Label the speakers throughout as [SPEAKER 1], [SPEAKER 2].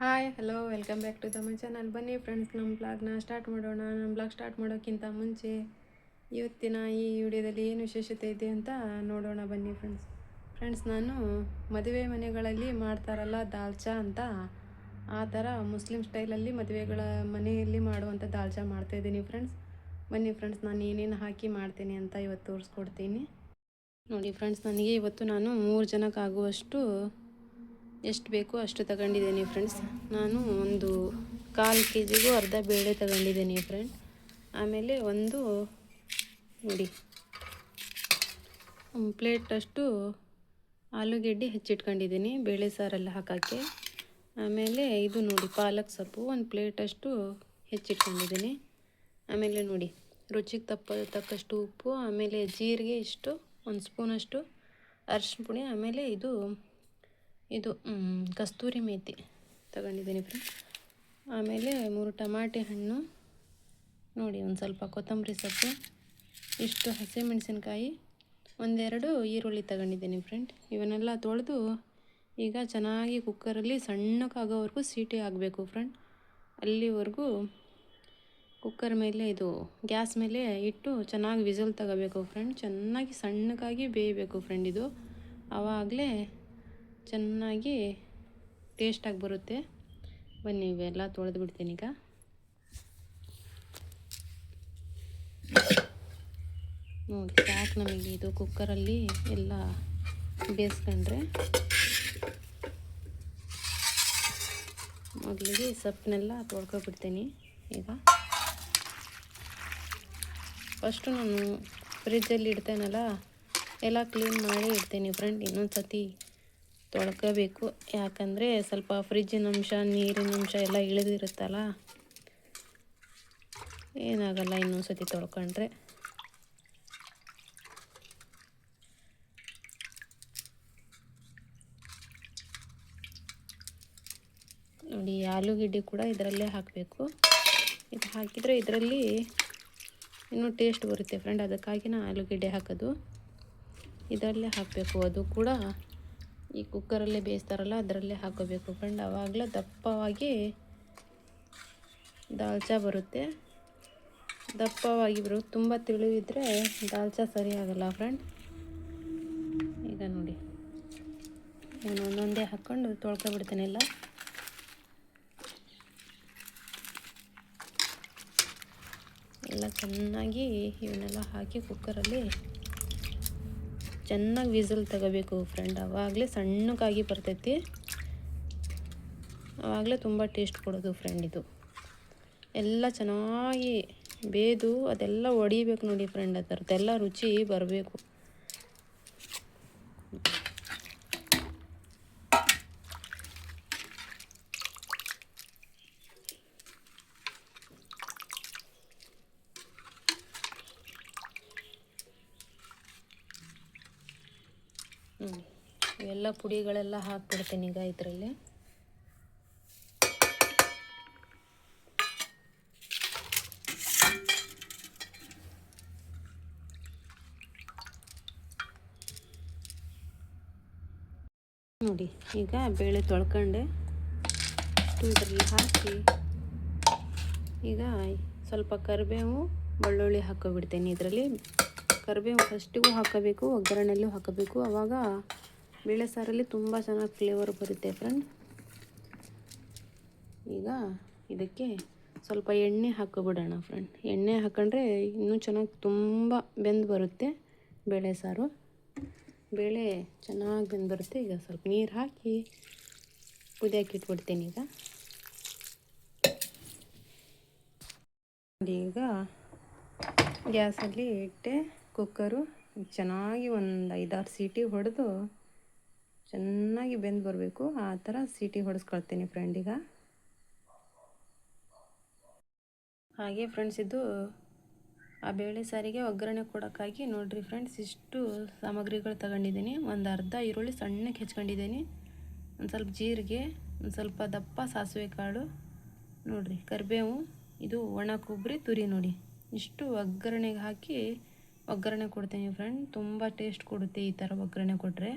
[SPEAKER 1] Hi hello welcome back to the my channel. ಬನ್ನಿ friends, ನಮ್ಮ ಬ್ಲಾಗ್ನ ಸ್ಟಾರ್ಟ್ ಮಾಡೋಣ. ನಮ್ಮ ಬ್ಲಾಗ್ ಸ್ಟಾರ್ಟ್ ಮಾಡೋಕ್ಕಿಂತ ಮುಂಚೆ ಇವತ್ತಿನ ಈ ವಿಡಿಯೋದಲ್ಲಿ ಏನು ವಿಶೇಷತೆ ಇದೆ ಅಂತ ನೋಡೋಣ ಬನ್ನಿ ಫ್ರೆಂಡ್ಸ್. ನಾನು ಮದುವೆ ಮನೆಗಳಲ್ಲಿ ಮಾಡ್ತಾರಲ್ಲ ದಾಲ್ಚಾ ಅಂತ, ಆ ಥರ ಮುಸ್ಲಿಂ ಸ್ಟೈಲಲ್ಲಿ ಮದುವೆಗಳ ಮನೆಯಲ್ಲಿ ಮಾಡುವಂಥ ದಾಲ್ಚಾ ಮಾಡ್ತಾಯಿದ್ದೀನಿ ಫ್ರೆಂಡ್ಸ್. ಬನ್ನಿ ಫ್ರೆಂಡ್ಸ್, ನಾನು ಏನೇನು ಹಾಕಿ ಮಾಡ್ತೀನಿ ಅಂತ ಇವತ್ತು ತೋರಿಸ್ಕೊಡ್ತೀನಿ ನೋಡಿ ಫ್ರೆಂಡ್ಸ್. ನನಗೆ ಇವತ್ತು ನಾನು 3 ಜನಕ್ಕಾಗುವಷ್ಟು ಎಷ್ಟು ಬೇಕೋ ಅಷ್ಟು ತಗೊಂಡಿದ್ದೀನಿ ಫ್ರೆಂಡ್ಸ್. ನಾನು ಒಂದು 1/4 kg ಅರ್ಧ ಬೇಳೆ ತಗೊಂಡಿದ್ದೀನಿ ಫ್ರೆಂಡ್. ಆಮೇಲೆ ಒಂದು ನೋಡಿ ಒಂದು ಪ್ಲೇಟಷ್ಟು ಆಲೂಗೆಡ್ಡೆ ಹೆಚ್ಚಿಟ್ಕೊಂಡಿದ್ದೀನಿ ಬೇಳೆ ಸಾರೆಲ್ಲ ಹಾಕೋಕ್ಕೆ. ಆಮೇಲೆ ಇದು ನೋಡಿ ಪಾಲಕ್ ಸೊಪ್ಪು ಒಂದು ಪ್ಲೇಟಷ್ಟು ಹೆಚ್ಚಿಟ್ಕೊಂಡಿದ್ದೀನಿ. ಆಮೇಲೆ ನೋಡಿ ರುಚಿಗೆ ತಕ್ಕಷ್ಟು ಉಪ್ಪು, ಆಮೇಲೆ ಜೀರಿಗೆ ಇಷ್ಟು 1 ಸ್ಪೂನಷ್ಟು ಅರಿಶಿನ ಪುಡಿ, ಆಮೇಲೆ ಇದು ಕಸ್ತೂರಿ ಮೇಥಿ ತಗೊಂಡಿದ್ದೀನಿ ಫ್ರೆಂಡ್. ಆಮೇಲೆ 3 ಟಮಾಟೆ ಹಣ್ಣು ನೋಡಿ, ಒಂದು ಸ್ವಲ್ಪ ಕೊತ್ತಂಬರಿ ಸೊಪ್ಪು, ಇಷ್ಟು ಹಸಿಮೆಣಸಿನ್ಕಾಯಿ, 1-2 ಈರುಳ್ಳಿ ತಗೊಂಡಿದ್ದೀನಿ ಫ್ರೆಂಡ್. ಇವನ್ನೆಲ್ಲ ತೊಳೆದು ಈಗ ಚೆನ್ನಾಗಿ ಕುಕ್ಕರಲ್ಲಿ ಸಣ್ಣಕ್ಕಾಗೋವರೆಗೂ ಸೀಟಿ ಆಗಬೇಕು ಫ್ರೆಂಡ್. ಅಲ್ಲಿವರೆಗೂ ಕುಕ್ಕರ್ ಮೇಲೆ ಗ್ಯಾಸ್ ಮೇಲೆ ಇಟ್ಟು ಚೆನ್ನಾಗಿ ವಿಸಲ್ ತಗೋಬೇಕು ಫ್ರೆಂಡ್. ಚೆನ್ನಾಗಿ ಸಣ್ಣಕ್ಕಾಗಿ ಬೇಯಬೇಕು ಫ್ರೆಂಡ್. ಇದು ಆವಾಗಲೇ ಚೆನ್ನಾಗಿ ಟೇಸ್ಟಾಗಿ ಬರುತ್ತೆ. ಬನ್ನಿ ಇವೆಲ್ಲ ತೊಳೆದು ಬಿಡ್ತೀನಿ ಈಗ. ನೋಡಿ ಸಾಕು ನಮಗೆ ಇದು ಕುಕ್ಕರಲ್ಲಿ ಎಲ್ಲ ಬೇಯಿಸ್ಕೊಂಡ್ರೆ. ಮೊದಲಿಗೆ ಸೊಪ್ಪನ್ನೆಲ್ಲ ತೊಳ್ಕೊಬಿಡ್ತೀನಿ ಈಗ. ಫಸ್ಟು ನಾನು ಫ್ರಿಜ್ಜಲ್ಲಿ ಇಡ್ತೇನಲ್ಲ ಎಲ್ಲ ಕ್ಲೀನ್ ಮಾಡಿ ಇಡ್ತೀನಿ ಫ್ರೆಂಡ್. ಇನ್ನೊಂದು ಸತಿ ತೊಳ್ಕೋಬೇಕು, ಯಾಕಂದರೆ ಸ್ವಲ್ಪ ಫ್ರಿಜ್ಜಿನ ಅಂಶ ನೀರಿನ ಅಂಶ ಎಲ್ಲ ಇಳಿದಿರುತ್ತಲ್ಲ, ಏನಾಗಲ್ಲ ಇನ್ನೊಂದು ಸತಿ ತೊಳ್ಕೊಂಡ್ರೆ. ನೋಡಿ ಆಲೂಗೆಡ್ಡೆ ಕೂಡ ಇದರಲ್ಲೇ ಹಾಕಬೇಕು. ಇದು ಹಾಕಿದರೆ ಇದರಲ್ಲಿ ಇನ್ನೂ ಟೇಸ್ಟ್ ಬರುತ್ತೆ ಫ್ರೆಂಡ್. ಅದಕ್ಕಾಗಿ ನಾನು ಆಲೂಗೆಡ್ಡೆ ಹಾಕೋದು ಇದರಲ್ಲೇ ಹಾಕಬೇಕು. ಅದು ಕೂಡ ಈ ಕುಕ್ಕರಲ್ಲೇ ಬೇಯಿಸ್ತಾರಲ್ಲ ಅದರಲ್ಲೇ ಹಾಕೋಬೇಕು ಫ್ರೆಂಡ್. ಆವಾಗಲೇ ದಪ್ಪವಾಗಿ ದಾಲ್ಚಾ ಬರುತ್ತೆ. ದಪ್ಪವಾಗಿ ಬರುತ್ತೆ. ತುಂಬ ತಿಳಿವಿದ್ರೆ ದಾಲ್ಚಾ ಸರಿ ಆಗಲ್ಲ ಫ್ರೆಂಡ್. ಈಗ ನೋಡಿ ನಾನು ಒಂದೊಂದೇ ಹಾಕ್ಕೊಂಡು ತೊಳ್ಕೊಬಿಡ್ತೇನೆ ಎಲ್ಲ ಚೆನ್ನಾಗಿ. ಇವನ್ನೆಲ್ಲ ಹಾಕಿ ಕುಕ್ಕರಲ್ಲಿ ಚೆನ್ನಾಗಿ ವಿಸಲ್ ತಗೋಬೇಕು ಫ್ರೆಂಡ್. ಆವಾಗಲೇ ಸಣ್ಣಕ್ಕಾಗಿ ಬರ್ತೈತಿ, ಆವಾಗಲೇ ತುಂಬ ಟೇಸ್ಟ್ ಕೊಡೋದು ಫ್ರೆಂಡ್. ಇದು ಎಲ್ಲ ಚೆನ್ನಾಗಿ ಬೇದು ಅದೆಲ್ಲ ಒಡಿಬೇಕು ನೋಡಿ ಫ್ರೆಂಡ್. ಅದರದ್ದೆಲ್ಲ ರುಚಿ ಬರಬೇಕು. ಇವೆಲ್ಲ ಪುಡಿಗಳೆಲ್ಲ ಹಾಕ್ಬಿಡ್ತೀನಿ ಈಗ ಇದರಲ್ಲಿ. ನೋಡಿ ಈಗ ಬೇಳೆ ತೊಳ್ಕೊಂಡೆ ಇದರಲ್ಲಿ ಹಾಕಿ ಈಗ ಸ್ವಲ್ಪ ಕರಿಬೇವು ಬೆಳ್ಳುಳ್ಳಿ ಹಾಕೋಬಿಡ್ತೇನೆ ಇದರಲ್ಲಿ. ಕರಿಬೇವು ಫಸ್ಟಿಗೂ ಹಾಕೋಬೇಕು, ಒಗ್ಗರಣೆಯಲ್ಲೂ ಹಾಕೋಬೇಕು. ಆವಾಗ ಬೇಳೆ ಸಾರಲ್ಲಿ ತುಂಬ ಚೆನ್ನಾಗಿ ಫ್ಲೇವರ್ ಬರುತ್ತೆ ಫ್ರೆಂಡ್. ಈಗ ಇದಕ್ಕೆ ಸ್ವಲ್ಪ ಎಣ್ಣೆ ಹಾಕೋಬಿಡೋಣ ಫ್ರೆಂಡ್. ಎಣ್ಣೆ ಹಾಕೊಂಡ್ರೆ ಇನ್ನೂ ಚೆನ್ನಾಗಿ ತುಂಬ ಬೆಂದು ಬರುತ್ತೆ ಬೇಳೆ ಸಾರು. ಬೇಳೆ ಚೆನ್ನಾಗಿ ಬೆಂದು ಬರುತ್ತೆ. ಈಗ ಸ್ವಲ್ಪ ನೀರು ಹಾಕಿ ಕುದಿಯೋಕೆ ಇಟ್ಬಿಡ್ತೀನಿ ಈಗ. ಈಗ ಗ್ಯಾಸಲ್ಲಿ ಇಟ್ಟೆ ಕುಕ್ಕರು. ಚೆನ್ನಾಗಿ ಒಂದು 5-6 ಸೀಟಿ ಹೊಡೆದು ಚೆನ್ನಾಗಿ ಬೆಂದು ಬರಬೇಕು. ಆ ಥರ ಸೀಟಿ ಹೊಡೆಸ್ಕೊಳ್ತೀನಿ ಫ್ರೆಂಡ್ ಈಗ. ಹಾಗೆ ಫ್ರೆಂಡ್ಸ್, ಇದು ಆ ಬೇಳೆ ಸಾರಿಗೆ ಒಗ್ಗರಣೆ ಕೊಡೋಕ್ಕಾಗಿ ನೋಡಿರಿ ಫ್ರೆಂಡ್ಸ್, ಇಷ್ಟು ಸಾಮಗ್ರಿಗಳು ತಗೊಂಡಿದ್ದೀನಿ. ಒಂದು ಅರ್ಧ ಈರುಳ್ಳಿ ಸಣ್ಣಕ್ಕೆ ಹೆಚ್ಕೊಂಡಿದ್ದೀನಿ, ಒಂದು ಸ್ವಲ್ಪ ಜೀರಿಗೆ, ಒಂದು ಸ್ವಲ್ಪ ದಪ್ಪ ಸಾಸಿವೆ ಕಾಳು, ನೋಡಿರಿ ಕರಿಬೇವು, ಇದು ಒಣ ಕೊಬ್ಬರಿ ತುರಿ ನೋಡಿ. ಇಷ್ಟು ಒಗ್ಗರಣೆಗೆ ಹಾಕಿ ಒಗ್ಗರಣೆ ಕೊಡ್ತೀನಿ ಫ್ರೆಂಡ್. ತುಂಬ ಟೇಸ್ಟ್ ಕೊಡುತ್ತೆ ಈ ಥರ ಒಗ್ಗರಣೆ ಕೊಟ್ಟರೆ.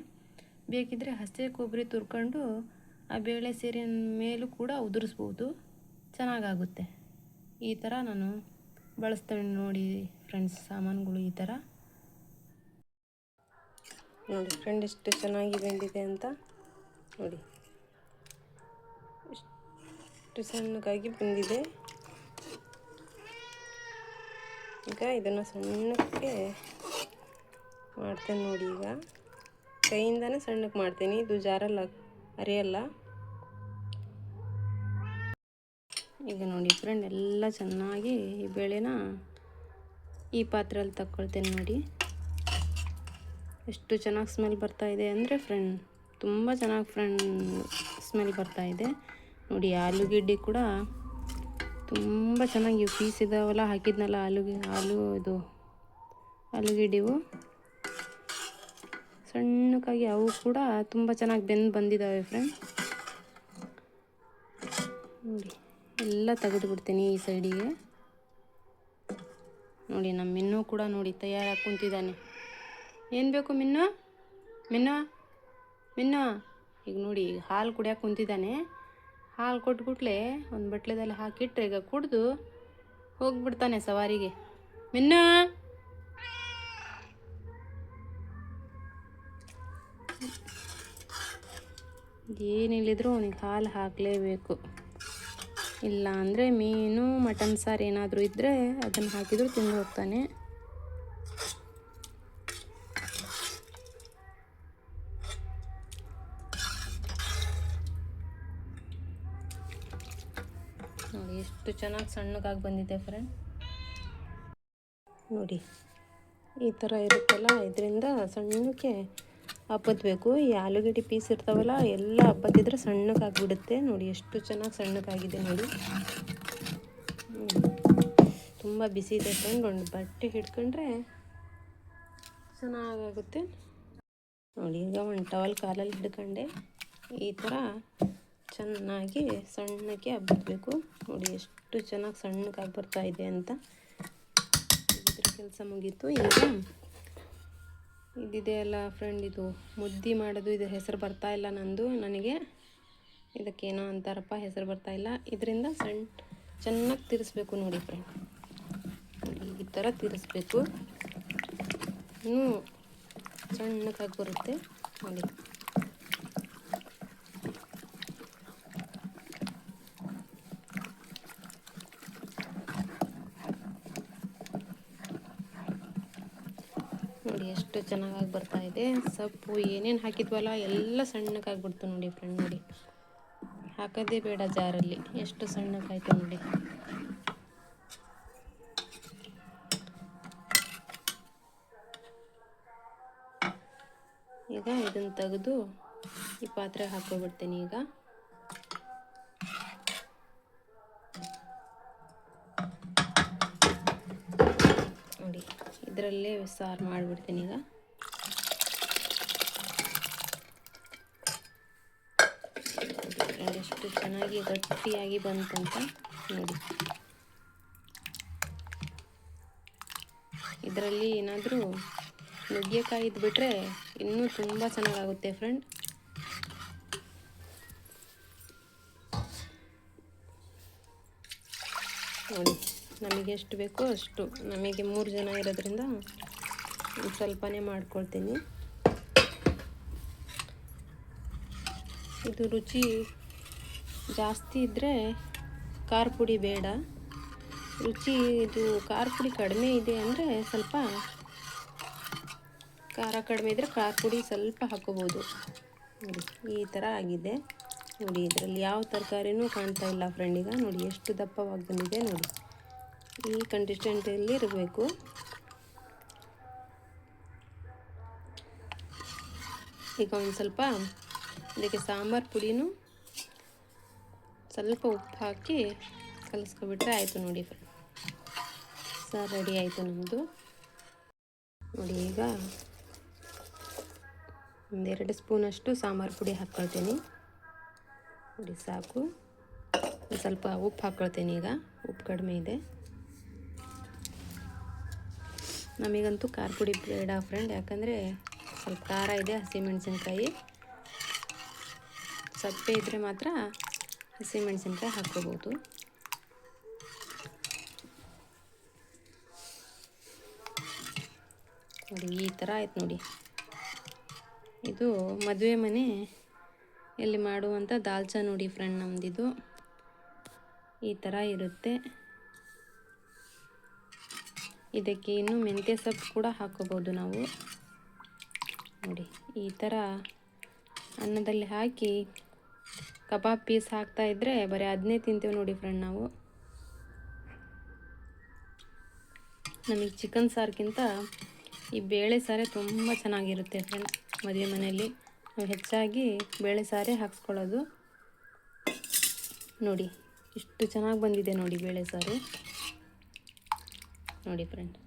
[SPEAKER 1] ಬೇಕಿದ್ದರೆ ಹಸಿ ಕೊಬ್ಬರಿ ತುರ್ಕೊಂಡು ಆ ಬೇಳೆ ಸೇರಿನ ಮೇಲೂ ಕೂಡ ಉದುರಿಸ್ಬೋದು, ಚೆನ್ನಾಗಾಗುತ್ತೆ. ಈ ಥರ ನಾನು ಬಳಸ್ತೇನೆ ನೋಡಿ ಫ್ರೆಂಡ್ಸ್, ಸಾಮಾನುಗಳು ಈ ಥರ ನೋಡಿ ಫ್ರೆಂಡ್ ಎಷ್ಟು ಚೆನ್ನಾಗಿ ಬೆಂದಿದೆ ಅಂತ ನೋಡಿ, ಎಷ್ಟು ಸಣ್ಣಗಾಗಿ ಬೆಂದಿದೆ. ಈಗ ಇದನ್ನು ಸಣ್ಣಕ್ಕೆ ಮಾಡ್ತೇನೆ ನೋಡಿ. ಈಗ ಕೈಯಿಂದನೇ ಸಣ್ಣಕ್ಕೆ ಮಾಡ್ತೀನಿ, ಇದು ಜಾರಲ್ಲ, ಅರಿಯಲ್ಲ. ಈಗ ನೋಡಿ ಫ್ರೆಂಡ್, ಎಲ್ಲ ಚೆನ್ನಾಗಿ ಈ ಬೇಳೆನ ಈ ಪಾತ್ರೆಯಲ್ಲಿ ತಗೊಳ್ತೇನೆ ನೋಡಿ. ಎಷ್ಟು ಚೆನ್ನಾಗಿ ಸ್ಮೆಲ್ ಬರ್ತಾ ಇದೆ ಅಂದರೆ ಫ್ರೆಂಡ್, ತುಂಬ ಚೆನ್ನಾಗಿ ಸ್ಮೆಲ್ ಬರ್ತಾ ಇದೆ ನೋಡಿ. ಆಲೂಗೆಡ್ಡೆ ಕೂಡ ತುಂಬ ಚೆನ್ನಾಗಿ ಪೀಸ್ ಇದಾವಲ್ಲ, ಹಾಕಿದ್ನಲ್ಲ ಆಲೂಗೆಡ್ಡೆವು ಸಣ್ಣಕ್ಕಾಗಿ, ಅವು ಕೂಡ ತುಂಬ ಚೆನ್ನಾಗಿ ಬೆಂದು ಬಂದಿದ್ದಾವೆ ಫ್ರೆಂಡ್ ನೋಡಿ. ಎಲ್ಲ ತೆಗೆದು ಬಿಡ್ತೀನಿ ಈ ಸೈಡಿಗೆ ನೋಡಿ. ನಮ್ಮ ಮಿನ್ನು ಕೂಡ ನೋಡಿ ತಯಾರಾಗಿ ಕುಂತಿದ್ದಾನೆ. ಏನು ಬೇಕು ಮಿನ್ನು? ಈಗ ನೋಡಿ ಹಾಲು ಕುಡಿಯೋಕೆ ಕುಂತಿದ್ದಾನೆ. ಹಾಲು ಕೊಟ್ಬಿಟ್ಲೆ ಒಂದು ಬಟ್ಲೆದಲ್ಲಿ ಹಾಕಿಟ್ರೆ ಈಗ ಕುಡಿದು ಹೋಗ್ಬಿಡ್ತಾನೆ ಸವಾರಿಗೆ. ಮಿನ್ನು ಏನಿಲ್ಲಿದ್ರೂ ಅವನಿಗೆ ಹಾಲು ಹಾಕಲೇಬೇಕು. ಇಲ್ಲ ಅಂದರೆ ಮೀನು, ಮಟನ್ ಸಾರು ಏನಾದರೂ ಇದ್ದರೆ ಅದನ್ನು ಹಾಕಿದರೂ ತಿಂದು ಹೋಗ್ತಾನೆ. ನೋಡಿ ಎಷ್ಟು ಚೆನ್ನಾಗಿ ಸಣ್ಣಗಾಗಿ ಬಂದಿದೆ ಫ್ರೆಂಡ್ ನೋಡಿ. ಈ ಥರ ಇರುತ್ತಲ್ಲ, ಇದರಿಂದ ಸಣ್ಣಕ್ಕೆ ಹಬ್ಬಬೇಕು. ಈ ಆಲೂಗಡ್ಡೆ ಪೀಸ್ ಇರ್ತಾವಲ್ಲ, ಎಲ್ಲ ಹಬ್ಬದಿದ್ರೆ ಸಣ್ಣಕ್ಕಾಗ್ಬಿಡುತ್ತೆ ನೋಡಿ. ಎಷ್ಟು ಚೆನ್ನಾಗಿ ಸಣ್ಣಕ್ಕಾಗಿದೆ ನೋಡಿ. ತುಂಬ ಬಿಸಿ ಇದೆ ಫ್ರೆಂಡ್, ಒಂದು ಬಟ್ಟೆ ಹಿಡ್ಕೊಂಡ್ರೆ ಚೆನ್ನಾಗಾಗುತ್ತೆ ನೋಡಿ. ಈಗ ಒಂದು ಟವಲ್ ಕಾಲಲ್ಲಿ ಹಿಡ್ಕೊಂಡೆ ಈ ಥರ ಚೆನ್ನಾಗಿ ಸಣ್ಣಕ್ಕೆ ಹಬ್ಬಬೇಕು ನೋಡಿ. ಎಷ್ಟು ಚೆನ್ನಾಗಿ ಸಣ್ಣಕ್ಕಾಗಿ ಬರ್ತಾ ಇದೆ ಅಂತ. ಇದ್ರ ಕೆಲಸ ಮುಗೀತು. ಈಗ ಇದಿದೆ ಅಲ್ಲ ಫ್ರೆಂಡ್, ಇದು ಮುದ್ದೆ ಮಾಡೋದು, ಇದು ಹೆಸರು ಬರ್ತಾ ಇಲ್ಲ ನಂದು. ನನಗೆ ಇದಕ್ಕೇನೋ ಅಂತಾರಪ್ಪ, ಹೆಸರು ಬರ್ತಾ ಇಲ್ಲ. ಇದರಿಂದ ಚೆನ್ನಾಗಿ ತಿರ್ಸ್ಬೇಕು ನೋಡಿ ಫ್ರೆಂಡ್. ಈ ಥರ ತಿರ್ಸ್ಬೇಕು, ಇನ್ನೂ ಸಣ್ಣಕ್ಕಾಗಿ ಬರುತ್ತೆ ನೋಡಿ. ನೋಡಿ ಎಷ್ಟು ಚೆನ್ನಾಗಿ ಬರ್ತಾ ಇದೆ. ಸೊಪ್ಪು ಏನೇನು ಹಾಕಿದ್ವಲ್ಲ ಎಲ್ಲ ಸಣ್ಣಕ್ಕಾಗ್ಬಿಡ್ತು ನೋಡಿ ಫ್ರೆಂಡ್ ನೋಡಿ. ಹಾಕೋದೇ ಬೇಡ ಜಾರಲ್ಲಿ, ಎಷ್ಟು ಸಣ್ಣಕ್ಕಾಯ್ತು ನೋಡಿ. ಈಗ ಇದನ್ನು ತೆಗೆದು ಈ ಪಾತ್ರೆ ಹಾಕೋಬಿಡ್ತೀನಿ. ಈಗ ನೋಡಿ ಇದರಲ್ಲೇ ಸಾರು ಮಾಡಿಬಿಡ್ತೀನಿ. ಈಗ ಎಷ್ಟು ಚೆನ್ನಾಗಿ ಗಟ್ಟಿಯಾಗಿ ಬಂತಂತ ನೋಡಿ. ಇದರಲ್ಲಿ ಏನಾದರೂ ನುಗ್ಗೆಕಾಯಿ ಇದ್ಬಿಟ್ರೆ ಇನ್ನೂ ತುಂಬ ಚೆನ್ನಾಗಾಗುತ್ತೆ ಫ್ರೆಂಡ್. ನೋಡಿ ನಮಗೆ ಎಷ್ಟು ಬೇಕೋ ಅಷ್ಟು, ನಮಗೆ 3 ಜನ ಇರೋದ್ರಿಂದ ಸ್ವಲ್ಪನೇ ಮಾಡ್ಕೊಳ್ತೀನಿ. ಇದು ರುಚಿ ಜಾಸ್ತಿ ಇದ್ದರೆ ಖಾರ ಪುಡಿ ಬೇಡ, ರುಚಿ ಇದು ಖಾರ ಪುಡಿ ಕಡಿಮೆ ಇದೆ ಅಂದರೆ ಸ್ವಲ್ಪ ಖಾರ ಕಡಿಮೆ ಇದ್ದರೆ ಖಾರ ಪುಡಿ ಸ್ವಲ್ಪ ಹಾಕೋಬೋದು ನೋಡಿ. ಈ ಥರ ಆಗಿದೆ ನೋಡಿ. ಇದರಲ್ಲಿ ಯಾವ ತರಕಾರಿನೂ ಕಾಣ್ತಾ ಇಲ್ಲ ಫ್ರೆಂಡ್. ಈಗ ನೋಡಿ ಎಷ್ಟು ದಪ್ಪವಾಗಿ ಬಂದಿದೆ ನೋಡಿ. ಈ ಕನ್ಸಿಸ್ಟೆನ್ಸಿಯಲ್ಲಿ ಇರಬೇಕು. ಈಗ ಒಂದು ಸ್ವಲ್ಪ ಇದಕ್ಕೆ ಸಾಂಬಾರು ಪುಡಿನೂ ಸ್ವಲ್ಪ ಉಪ್ಪು ಹಾಕಿ ಕಲಿಸ್ಕೊಬಿಟ್ರೆ ಆಯಿತು ನೋಡಿ ಫ್ರೆಂಡ್. ಸಾರು ರೆಡಿ ಆಯಿತು ನಮ್ಮದು ನೋಡಿ. ಈಗ 1-2 ಸ್ಪೂನಷ್ಟು ಸಾಂಬಾರು ಪುಡಿ ಹಾಕ್ಕೊಳ್ತೀನಿ ನೋಡಿ, ಸಾಕು. ಸ್ವಲ್ಪ ಉಪ್ಪು ಹಾಕ್ಕೊಳ್ತೀನಿ. ಈಗ ಉಪ್ಪು ಕಡಿಮೆ ಇದೆ. ನಮಗಂತೂ ಖಾರ ಪುಡಿ ಬೇಡ ಫ್ರೆಂಡ್, ಯಾಕಂದರೆ ಸ್ವಲ್ಪ ಖಾರ ಇದೆ, ಹಸಿಮೆಣಸಿನ್ಕಾಯಿ ಸಪ್ಪೆ ಇದ್ದರೆ ಮಾತ್ರ ಹಸಿಮೆಣಸಿನ್ಕಾಯಿ ಹಾಕ್ಕೋಬೋದು. ನೋಡಿ ಈ ಥರ ಆಯ್ತು ನೋಡಿ. ಇದು ಮದುವೆ ಮನೆ ಎಲ್ಲಿ ಮಾಡುವಂಥ ದಾಲ್ಚಾ ನೋಡಿ ಫ್ರೆಂಡ್, ನಮ್ಮದಿದು ಈ ಥರ ಇರುತ್ತೆ. ಇದಕ್ಕೆ ಇನ್ನೂ ಮೆಂತ್ಯ ಸೊಪ್ಪು ಕೂಡ ಹಾಕ್ಕೋಬೋದು ನಾವು. ನೋಡಿ ಈ ಥರ ಅನ್ನದಲ್ಲಿ ಹಾಕಿ ಕಬಾಬ್ ಪೀಸ್ ಹಾಕ್ತಾಯಿದ್ರೆ ಬರೀ ಅದನ್ನೇ ತಿಂತೇವೆ ನೋಡಿ ಫ್ರೆಂಡ್ ನಾವು. ನಮಗೆ ಚಿಕನ್ ಸಾರಿಗಿಂತ ಈ ಬೇಳೆ ಸಾರೇ ತುಂಬ ಚೆನ್ನಾಗಿರುತ್ತೆ ಫ್ರೆಂಡ್. ಮದುವೆ ಮನೆಯಲ್ಲಿ ನಾವು ಹೆಚ್ಚಾಗಿ ಬೇಳೆ ಸಾರೇ ಹಾಕ್ಸ್ಕೊಳ್ಳೋದು. ನೋಡಿ ಇಷ್ಟು ಚೆನ್ನಾಗಿ ಬಂದಿದೆ ನೋಡಿ ಬೇಳೆ ಸಾರು. ನೋಡಿ ಫ್ರೆಂಡ್,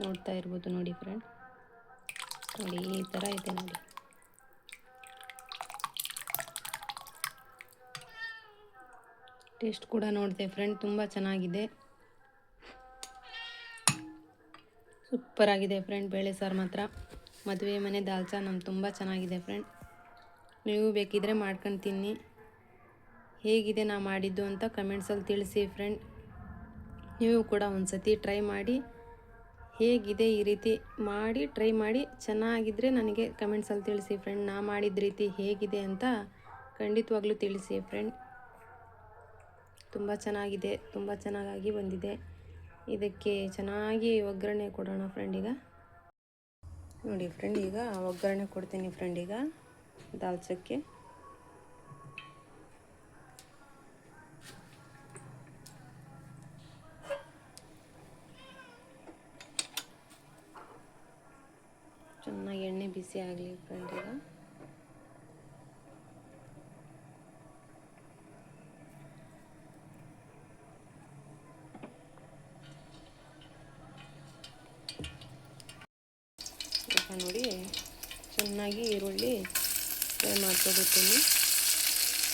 [SPEAKER 1] ನೋಡ್ತಾ ಇರ್ಬೋದು ನೋಡಿ ಫ್ರೆಂಡ್. ನೋಡಿ ಈ ಥರ ಇದೆ ನೋಡಿ. ಟೇಸ್ಟ್ ಕೂಡ ನೋಡಿದೆ ಫ್ರೆಂಡ್, ತುಂಬ ಚೆನ್ನಾಗಿದೆ, ಸೂಪರ್ ಆಗಿದೆ ಫ್ರೆಂಡ್. ಬೇಳೆ ಸಾರು ಮಾತ್ರ ಮದುವೆ ಮನೆ ದಾಲ್ಚಾ ನಮ್ಗೆ ತುಂಬ ಚೆನ್ನಾಗಿದೆ ಫ್ರೆಂಡ್. ನೀವು ಬೇಕಿದ್ರೆ ಮಾಡ್ಕೊಂಡು ತಿನ್ನಿ. ಹೇಗಿದೆ ನಾ ಮಾಡಿದ್ದು ಅಂತ ಕಮೆಂಟ್ಸಲ್ಲಿ ತಿಳಿಸಿ ಫ್ರೆಂಡ್. ನೀವು ಕೂಡ ಒಂದು ಸತಿ ಟ್ರೈ ಮಾಡಿ ಹೇಗಿದೆ ಈ ರೀತಿ ಮಾಡಿ ಟ್ರೈ ಮಾಡಿ. ಚೆನ್ನಾಗಿದ್ದರೆ ನನಗೆ ಕಮೆಂಟ್ಸಲ್ಲಿ ತಿಳಿಸಿ ಫ್ರೆಂಡ್. ನಾ ಮಾಡಿದ ರೀತಿ ಹೇಗಿದೆ ಅಂತ ಖಂಡಿತವಾಗ್ಲೂ ತಿಳಿಸಿ ಫ್ರೆಂಡ್. ತುಂಬ ಚೆನ್ನಾಗಿದೆ, ತುಂಬ ಚೆನ್ನಾಗಿ ಬಂದಿದೆ. ಇದಕ್ಕೆ ಚೆನ್ನಾಗಿ ಒಗ್ಗರಣೆ ಕೊಡೋಣ ಫ್ರೆಂಡ್. ಈಗ ನೋಡಿ ಫ್ರೆಂಡ್, ಈಗ ಒಗ್ಗರಣೆ ಕೊಡ್ತೀನಿ ಫ್ರೆಂಡ್. ಈಗ ದಾಲ್ಚಕ್ಕೆ ಚೆನ್ನಾಗಿ ಎಣ್ಣೆ ಬಿಸಿ ಆಗಲಿ ಫ್ರೆಂಡ್. ಈಗ ನೋಡಿ ಚೆನ್ನಾಗಿ ಈರುಳ್ಳಿ ಫ್ರೈ ಮಾಡ್ಕೊಬಿಡ್ತೀನಿ.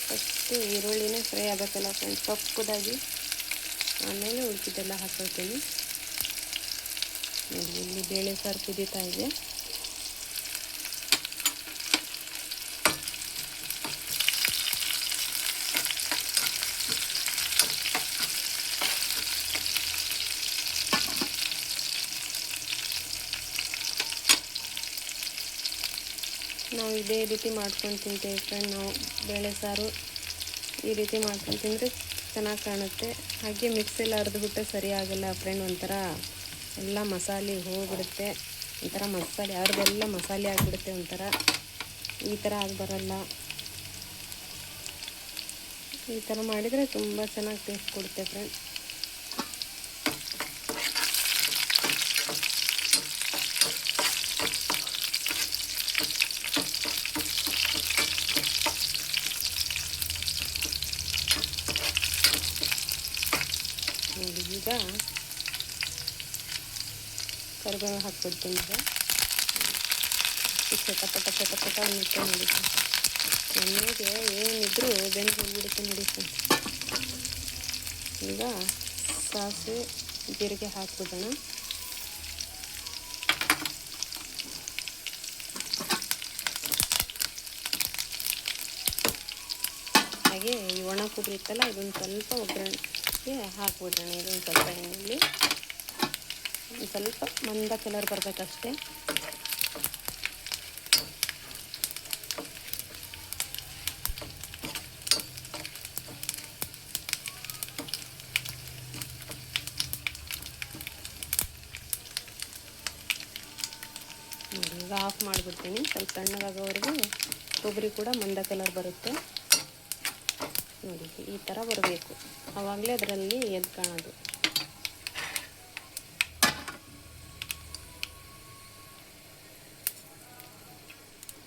[SPEAKER 1] ಫಸ್ಟು ಈರುಳ್ಳಿನೇ ಫ್ರೈ ಆಗಬೇಕಲ್ಲ ಫ್ರೆಂಡ್, ಕಪ್ಪದಾಗಿ. ಆಮೇಲೆ ಉಳ್ಕಿದ್ದೆಲ್ಲ ಹಾಕ್ಕೊಳ್ತೀನಿ. ನೋಡಿ ಇಲ್ಲಿ ಬೇಳೆ ಸಾರು ಕುದೀತಾ ಇದೆ. ನಾವು ಇದೇ ರೀತಿ ಮಾಡ್ಕೊಂಡು ತಿಂತೇವೆ ಫ್ರೆಂಡ್. ನಾವು ಬೇಳೆ ಸಾರು ಈ ರೀತಿ ಮಾಡ್ಕೊಂಡು ತಿಂದರೆ ಚೆನ್ನಾಗಿ ಕಾಣುತ್ತೆ. ಹಾಗೆ ಮಿಕ್ಸಿಯಲ್ಲಿ ಅರೆದುಬಿಟ್ಟರೆ ಸರಿ ಆಗಲ್ಲ ಫ್ರೆಂಡ್. ಒಂಥರ ಎಲ್ಲ ಮಸಾಲೆ ಹೋಗ್ಬಿಡುತ್ತೆ. ಒಂಥರ ಮಸಾಲೆ ಅರ್ಧೆಲ್ಲ ಮಸಾಲೆ ಆಗಿಬಿಡುತ್ತೆ. ಒಂಥರ ಈ ಥರ ಆಗಿ ಬರಲ್ಲ. ಈ ಥರ ಮಾಡಿದರೆ ತುಂಬ ಚೆನ್ನಾಗಿ ಟೇಸ್ಟ್ ಕೊಡುತ್ತೆ ಫ್ರೆಂಡ್. ನೋಡಿ ಈಗ ಕರಿಬೇವು ಹಾಕ್ಬಿಡ್ತೀನಿ. ಈಗ ಚಟಪಟ ಚಟಪಟ ಅನ್ನುತ್ತೆ ನೋಡಿ. ನನಗೆ ಏನಿದ್ರು ಬೆಂದು ಹೋಗ್ಬಿಡುತ್ತೆ ನೋಡಿ. ಈಗ ಸಾಸಿವೆ ಜೀರಿಗೆ ಹಾಕ್ಬಿಡೋಣ. ಹಾಗೆ ಈ ಒಣ ಕೊಬ್ಬರಿ ಇತ್ತಲ್ಲ, ಇದೊಂದು ಸ್ವಲ್ಪ ಒಗ್ಗರಣೆಗೆ ಹಾಕ್ಬಿಡೋಣ. ಇದೊಂದು ಸ್ವಲ್ಪ ಎಣ್ಣೆಯಲ್ಲಿ ಒಂದು ಸ್ವಲ್ಪ ಮಂದ ಕಲರ್ ಬರಬೇಕಷ್ಟೇ. ಈಗ ಆಫ್ ಮಾಡಿಬಿಡ್ತೀನಿ. ಸ್ವಲ್ಪ ತಣ್ಣಗಾಗೋವರೆಗೂ ಕೊಬ್ಬರಿ ಕೂಡ ಮಂದ ಕಲರ್ ಬರುತ್ತೆ ನೋಡಿ. ಈ ಥರ ಬರಬೇಕು, ಆವಾಗಲೇ ಅದರಲ್ಲಿ ಎದ್ದು ಕಾಣೋದು.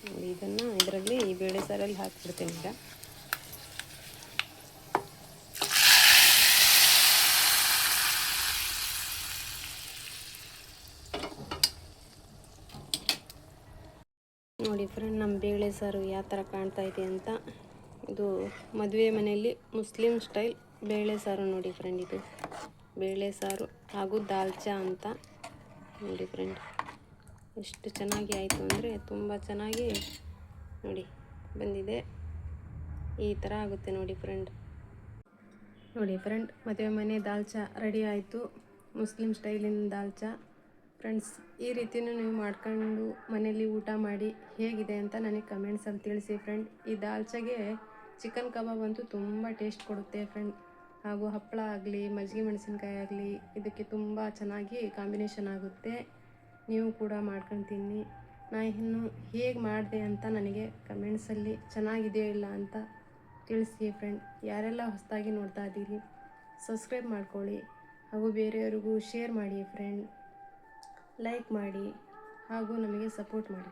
[SPEAKER 1] ನೋಡಿ ಇದನ್ನು ಇದರಲ್ಲಿ ಈ ಬೇಳೆ ಸಾರಲ್ಲಿ ಹಾಕ್ಬಿಡ್ತೀನಿ. ಈಗ ನೋಡಿ ಫ್ರೆಂಡ್, ನಮ್ಮ ಬೇಳೆ ಸಾರು ಯಾವ ಥರ ಕಾಣ್ತಾ ಇದೆ ಅಂತ. ಇದು ಮದುವೆ ಮನೆಯಲ್ಲಿ ಮುಸ್ಲಿಂ ಸ್ಟೈಲ್ ಬೇಳೆ ಸಾರು ನೋಡಿ ಫ್ರೆಂಡ್. ಇದು ಬೇಳೆ ಸಾರು ಹಾಗೂ ದಾಲ್ಚಾ ಅಂತ ನೋಡಿ ಫ್ರೆಂಡ್. ಎಷ್ಟು ಚೆನ್ನಾಗಿ ಆಯಿತು ಅಂದರೆ ತುಂಬ ಚೆನ್ನಾಗಿ ನೋಡಿ. ಬಂದಿದೆ. ಈ ಥರ ಆಗುತ್ತೆ ನೋಡಿ ಫ್ರೆಂಡ್. ಮದುವೆ ಮನೆ ದಾಲ್ ಚಾ ರೆಡಿ ಆಯಿತು. ಮುಸ್ಲಿಂ ಸ್ಟೈಲಿನ ದಾಲ್ ಚಾ ಫ್ರೆಂಡ್ಸ್. ಈ ರೀತಿಯೂ ನೀವು ಮಾಡ್ಕೊಂಡು ಮನೇಲಿ ಊಟ ಮಾಡಿ ಹೇಗಿದೆ ಅಂತ ನನಗೆ ಕಮೆಂಟ್ಸಲ್ಲಿ ತಿಳಿಸಿ ಫ್ರೆಂಡ್. ಈ ದಾಲ್ ಚಾಗೆ ಚಿಕನ್ ಕಬಾಬ್ ಅಂತೂ ತುಂಬ ಟೇಸ್ಟ್ ಕೊಡುತ್ತೆ ಫ್ರೆಂಡ್. ಹಾಗೂ ಹಪ್ಪಳ ಆಗಲಿ, ಮಜ್ಜಿಗೆ ಮೆಣಸಿನ್ಕಾಯಿ ಆಗಲಿ, ಇದಕ್ಕೆ ತುಂಬ ಚೆನ್ನಾಗಿ ಕಾಂಬಿನೇಷನ್ ಆಗುತ್ತೆ. ನೀವು ಕೂಡ ಮಾಡ್ಕೊಂಡು ತಿನ್ನಿ. ಇನ್ನು ಹೇಗೆ ಮಾಡಿದೆ ಅಂತ ನನಗೆ ಕಮೆಂಟ್ಸಲ್ಲಿ ಚೆನ್ನಾಗಿದೆಯೋ ಇಲ್ಲ ಅಂತ ತಿಳಿಸಿ ಫ್ರೆಂಡ್. ಯಾರೆಲ್ಲ ಹೊಸದಾಗಿ ನೋಡ್ತಾ ಇದ್ದೀರಿ ಸಬ್ಸ್ಕ್ರೈಬ್ ಮಾಡ್ಕೊಳ್ಳಿ, ಹಾಗೂ ಬೇರೆಯವ್ರಿಗೂ ಶೇರ್ ಮಾಡಿ ಫ್ರೆಂಡ್. ಲೈಕ್ ಮಾಡಿ ಹಾಗೂ ನಮಗೆ ಸಪೋರ್ಟ್ ಮಾಡಿ.